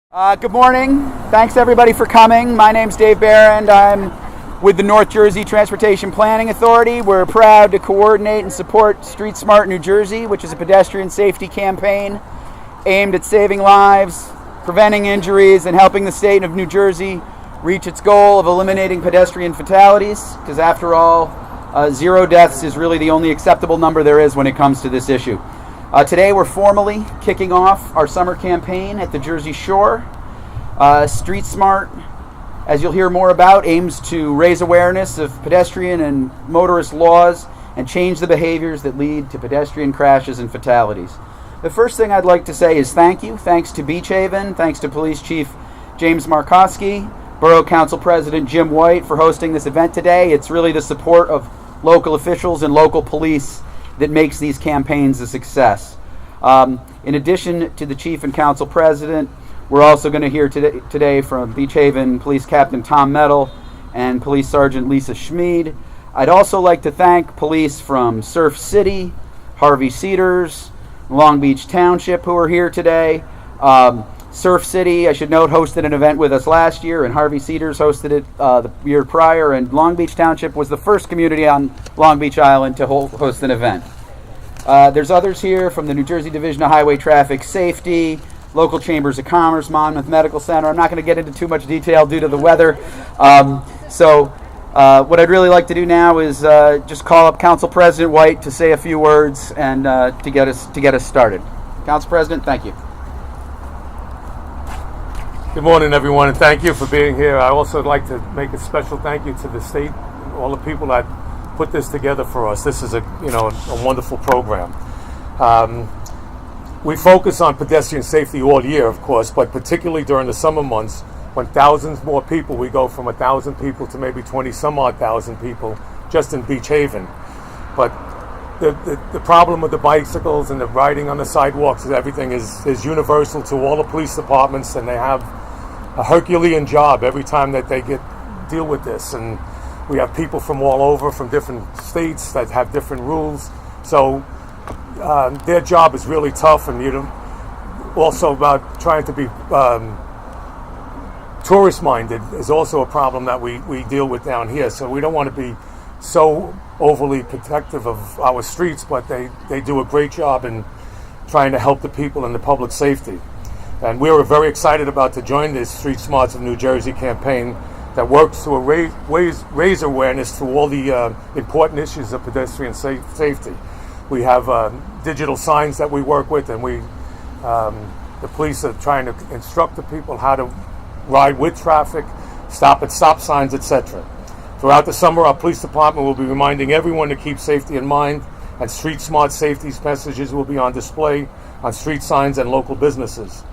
Good morning. Thanks everybody for coming. My name's Dave Barron. I'm with the North Jersey Transportation Planning Authority. We're proud to coordinate and support Street Smart New Jersey, which is a pedestrian safety campaign aimed at saving lives, preventing injuries, and helping the state of New Jersey reach its goal of eliminating pedestrian fatalities, because after all, 0 deaths is really the only acceptable number there is when it comes to this issue. Today we're formally kicking off our summer campaign at the Jersey Shore. Street Smart, as you'll hear more about, aims to raise awareness of pedestrian and motorist laws and change the behaviors that lead to pedestrian crashes and fatalities. The first thing I'd like to say is thank you. Thanks to Beach Haven, thanks to Police Chief James Markowski, Borough Council President Jim White for hosting this event today. It's really the support of local officials and local police that makes these campaigns a success. In addition to the Chief and Council President, we're also going to hear today from Beach Haven Police Captain Tom Mettle and Police Sergeant Lisa Schmid. I'd also like to thank police from Surf City, Harvey Cedars, Long Beach Township who are here today. Surf City, I should note, hosted an event with us last year, and Harvey Cedars hosted it the year prior, and Long Beach Township was the first community on Long Beach Island to host an event. There's others here from the New Jersey Division of Highway Traffic Safety, local chambers of commerce, Monmouth Medical Center. I'm not going to get into too much detail due to the weather. What I'd really like to do now is just call up Council President White to say a few words and to get us started. Council President, thank you. Good morning, everyone, and thank you for being here. I also would like to make a special thank you to the state, all the people that put this together for us. This is a wonderful program. We focus on pedestrian safety all year, of course, but particularly during the summer months when thousands more people, we go from 1,000 people to maybe 20 some odd thousand people just in Beach Haven. But the problem with the bicycles and the riding on the sidewalks and everything is universal to all the police departments, and they have a Herculean job every time that they deal with this. And we have people from all over, from different states that have different rules. So their job is really tough, and also about trying to be tourist-minded is also a problem that we deal with down here. So we don't want to be so overly protective of our streets, but they do a great job in trying to help the people and the public safety. And we were very excited about to join this Street Smarts of New Jersey campaign that works to raise awareness to all the important issues of pedestrian safety. We have digital signs that we work with, and the police are trying to instruct the people how to ride with traffic, stop at stop signs, etc. Throughout the summer, our police department will be reminding everyone to keep safety in mind, and Street Smart safety messages will be on display on street signs and local businesses.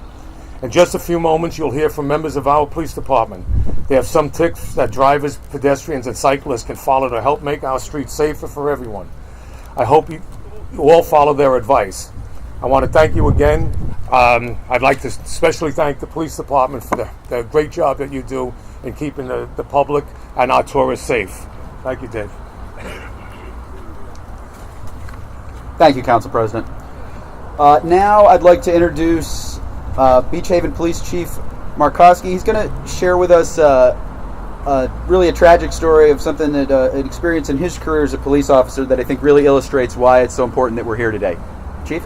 In just a few moments, you'll hear from members of our police department. They have some tips that drivers, pedestrians, and cyclists can follow to help make our streets safer for everyone. I hope you all follow their advice. I want to thank you again. I'd like to especially thank the police department for the great job that you do in keeping the public and our tourists safe. Thank you, Dave. Thank you, Council President. Now I'd like to introduce Beach Haven Police Chief Markowski. He's going to share with us really a tragic story of something that an experience in his career as a police officer that I think really illustrates why it's so important that we're here today. Chief?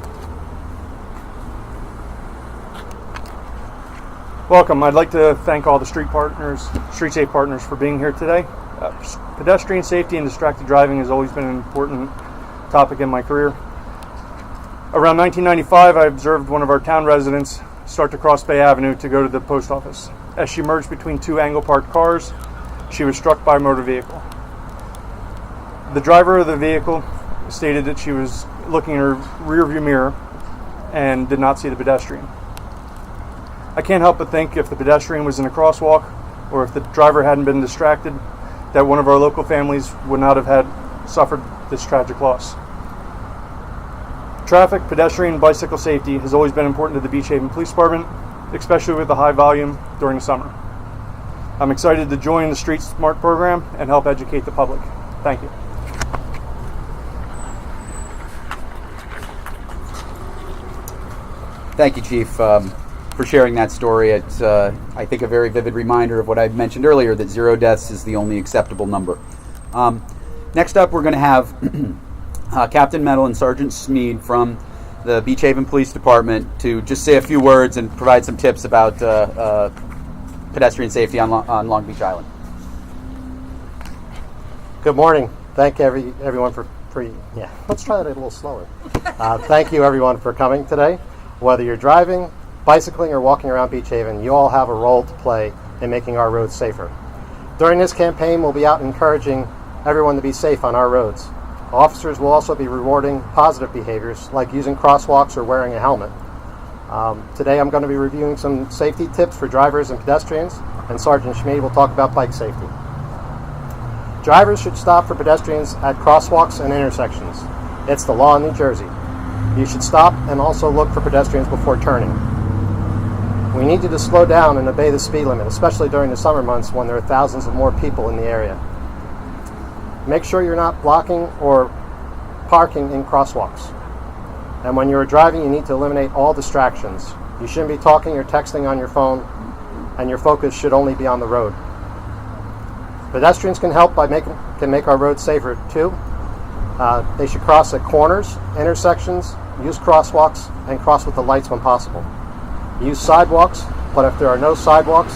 Welcome. I'd like to thank all the street safe partners for being here today. Pedestrian safety and distracted driving has always been an important topic in my career. Around 1995, I observed one of our town residents start to cross Bay Avenue to go to the post office. As she merged between two angle-parked cars, she was struck by a motor vehicle. The driver of the vehicle stated that she was looking in her rearview mirror and did not see the pedestrian. I can't help but think if the pedestrian was in a crosswalk or if the driver hadn't been distracted, that one of our local families would not have suffered this tragic loss. Traffic, pedestrian, and bicycle safety has always been important to the Beach Haven Police Department, especially with the high volume during the summer. I'm excited to join the Street Smart program and help educate the public. Thank you. Thank you, Chief. for sharing that story. It's, I think, a very vivid reminder of what I mentioned earlier, that 0 deaths is the only acceptable number. Next up, we're going to have Captain Metal and Sergeant Smead from the Beach Haven Police Department to just say a few words and provide some tips about pedestrian safety on Long Beach Island. Good morning. Thank everyone for let's try that a little slower. Thank you everyone for coming today. Whether you're driving, bicycling, or walking around Beach Haven, you all have a role to play in making our roads safer. During this campaign, we'll be out encouraging everyone to be safe on our roads. Officers will also be rewarding positive behaviors like using crosswalks or wearing a helmet. Today I'm going to be reviewing some safety tips for drivers and pedestrians, and Sergeant Schmid will talk about bike safety. Drivers should stop for pedestrians at crosswalks and intersections. It's the law in New Jersey. You should stop and also look for pedestrians before turning. We need you to slow down and obey the speed limit, especially during the summer months when there are thousands of more people in the area. Make sure you're not blocking or parking in crosswalks. And when you're driving, you need to eliminate all distractions. You shouldn't be talking or texting on your phone, and your focus should only be on the road. Pedestrians can help can make our roads safer too. They should cross at corners, intersections, use crosswalks, and cross with the lights when possible. Use sidewalks, but if there are no sidewalks,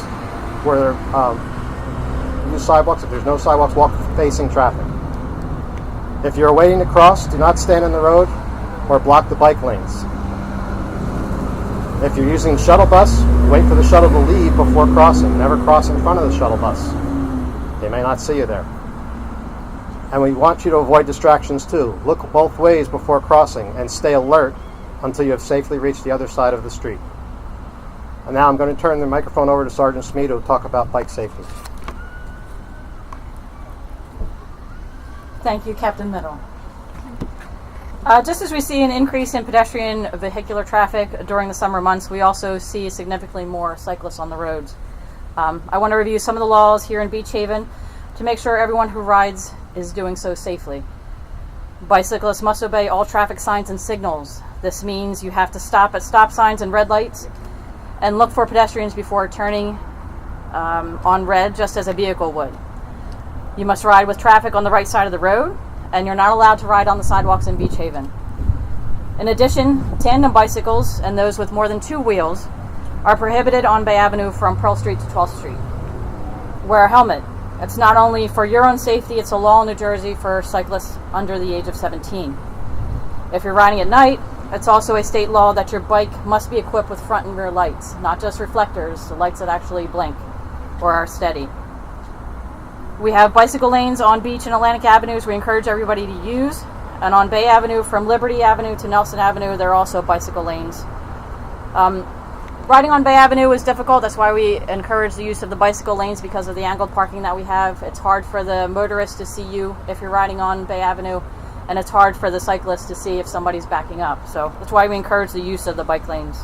use sidewalks. If there's no sidewalks, walk facing traffic. If you're waiting to cross, do not stand in the road or block the bike lanes. If you're using the shuttle bus, wait for the shuttle to leave before crossing. Never cross in front of the shuttle bus. They may not see you there. And we want you to avoid distractions too. Look both ways before crossing and stay alert until you have safely reached the other side of the street. And now I'm going to turn the microphone over to Sergeant Smead to talk about bike safety. Thank you, Captain Middle. Just as we see an increase in pedestrian vehicular traffic during the summer months, we also see significantly more cyclists on the roads. I want to review some of the laws here in Beach Haven to make sure everyone who rides is doing so safely. Bicyclists must obey all traffic signs and signals. This means you have to stop at stop signs and red lights and look for pedestrians before turning on red, just as a vehicle would. You must ride with traffic on the right side of the road, and you're not allowed to ride on the sidewalks in Beach Haven. In addition, tandem bicycles and those with more than 2 wheels are prohibited on Bay Avenue from Pearl Street to 12th Street. Wear a helmet. It's not only for your own safety, it's a law in New Jersey for cyclists under the age of 17. If you're riding at night, it's also a state law that your bike must be equipped with front and rear lights, not just reflectors, the lights that actually blink or are steady. We have bicycle lanes on Beach and Atlantic Avenues we encourage everybody to use, and on Bay Avenue from Liberty Avenue to Nelson Avenue there are also bicycle lanes. Riding on Bay Avenue is difficult. That's why we encourage the use of the bicycle lanes, because of the angled parking that we have. It's hard for the motorist to see you if you're riding on Bay Avenue, and it's hard for the cyclist to see if somebody's backing up. So that's why we encourage the use of the bike lanes.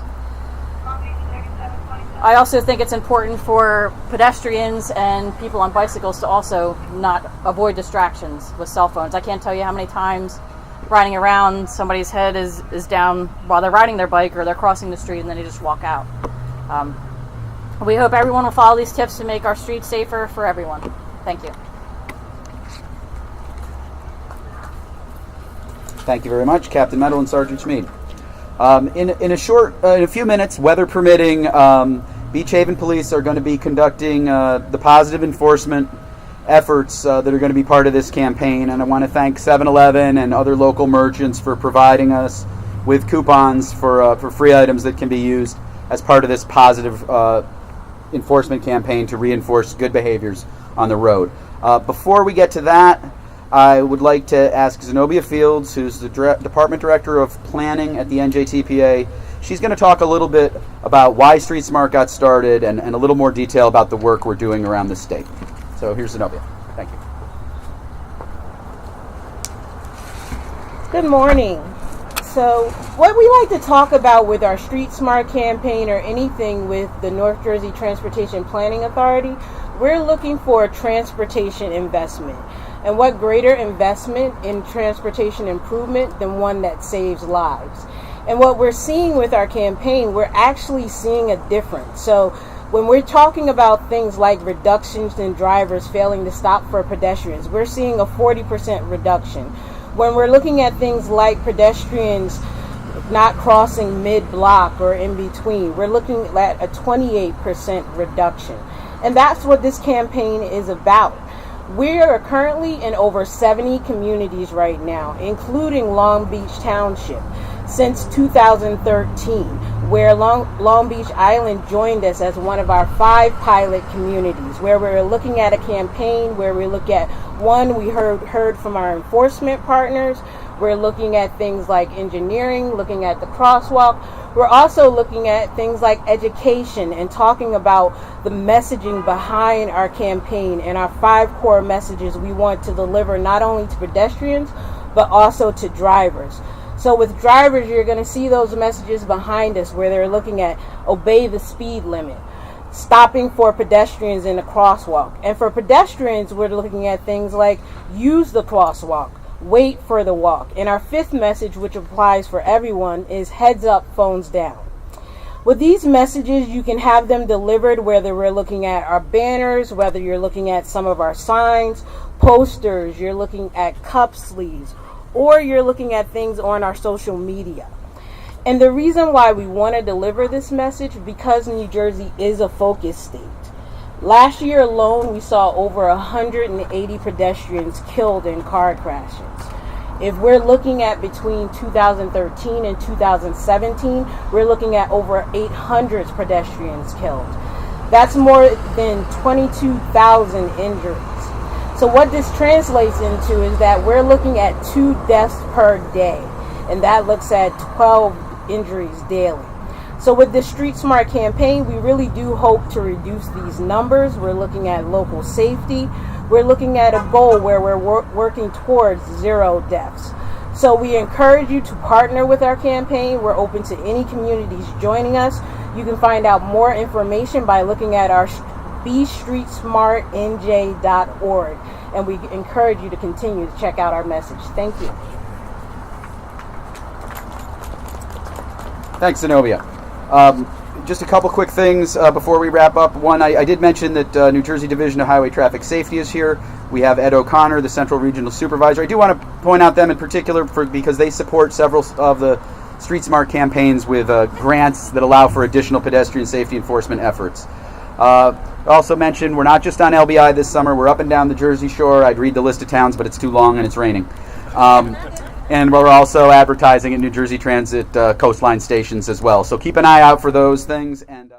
I also think it's important for pedestrians and people on bicycles to also not avoid distractions with cell phones. I can't tell you how many times riding around, somebody's head is down while they're riding their bike or they're crossing the street and then they just walk out. We hope everyone will follow these tips to make our streets safer for everyone. Thank you. Thank you very much, Captain Metal and Sergeant Schmid. In a few minutes, weather permitting, Beach Haven Police are going to be conducting the positive enforcement efforts that are going to be part of this campaign, and I want to thank 7-Eleven and other local merchants for providing us with coupons for free items that can be used as part of this positive enforcement campaign to reinforce good behaviors on the road. Before we get to that, I would like to ask Zenobia Fields, who's the Department Director of Planning at the NJTPA. She's going to talk a little bit about why Street Smart got started and a little more detail about the work we're doing around the state. So here's Zenobia. Thank you. Good morning. So what we like to talk about with our Street Smart campaign or anything with the North Jersey Transportation Planning Authority, we're looking for a transportation investment. And what greater investment in transportation improvement than one that saves lives? And what we're seeing with our campaign, we're actually seeing a difference. So when we're talking about things like reductions in drivers failing to stop for pedestrians, we're seeing a 40% reduction. When we're looking at things like pedestrians not crossing mid-block or in between, we're looking at a 28% reduction. And that's what this campaign is about. We are currently in over 70 communities right now, including Long Beach Township, since 2013, where Long Beach Island joined us as one of our 5 pilot communities, where we're looking at a campaign where we look at, one, we heard from our enforcement partners. We're looking at things like engineering, looking at the crosswalk. We're also looking at things like education and talking about the messaging behind our campaign and our 5 core messages we want to deliver not only to pedestrians, but also to drivers. So with drivers, you're going to see those messages behind us where they're looking at obey the speed limit, stopping for pedestrians in the crosswalk. And for pedestrians, we're looking at things like use the crosswalk, wait for the walk. And our 5th message, which applies for everyone, is heads up, phones down. With these messages, you can have them delivered whether we're looking at our banners, whether you're looking at some of our signs, posters, you're looking at cup sleeves, or you're looking at things on our social media. And the reason why we want to deliver this message, because New Jersey is a focus state. Last year alone, we saw over 180 pedestrians killed in car crashes. If we're looking at between 2013 and 2017, we're looking at over 800 pedestrians killed. That's more than 22,000 injuries. So what this translates into is that we're looking at 2 deaths per day, and that looks at 12 injuries daily. So with the Street Smart campaign, we really do hope to reduce these numbers. We're looking at local safety. We're looking at a goal where we're working towards 0 deaths. So we encourage you to partner with our campaign. We're open to any communities joining us. You can find out more information by looking at our BeStreetSmartNJ.org, and we encourage you to continue to check out our message. Thank you. Thanks, Zenobia. Just a couple quick things before we wrap up. One, I did mention that New Jersey Division of Highway Traffic Safety is here. We have Ed O'Connor, the Central Regional Supervisor. I do want to point out them in particular because they support several of the Street Smart campaigns with grants that allow for additional pedestrian safety enforcement efforts. Also mentioned, we're not just on LBI this summer. We're up and down the Jersey Shore. I'd read the list of towns, but it's too long and it's raining. And we're also advertising at New Jersey Transit coastline stations as well. So keep an eye out for those things. And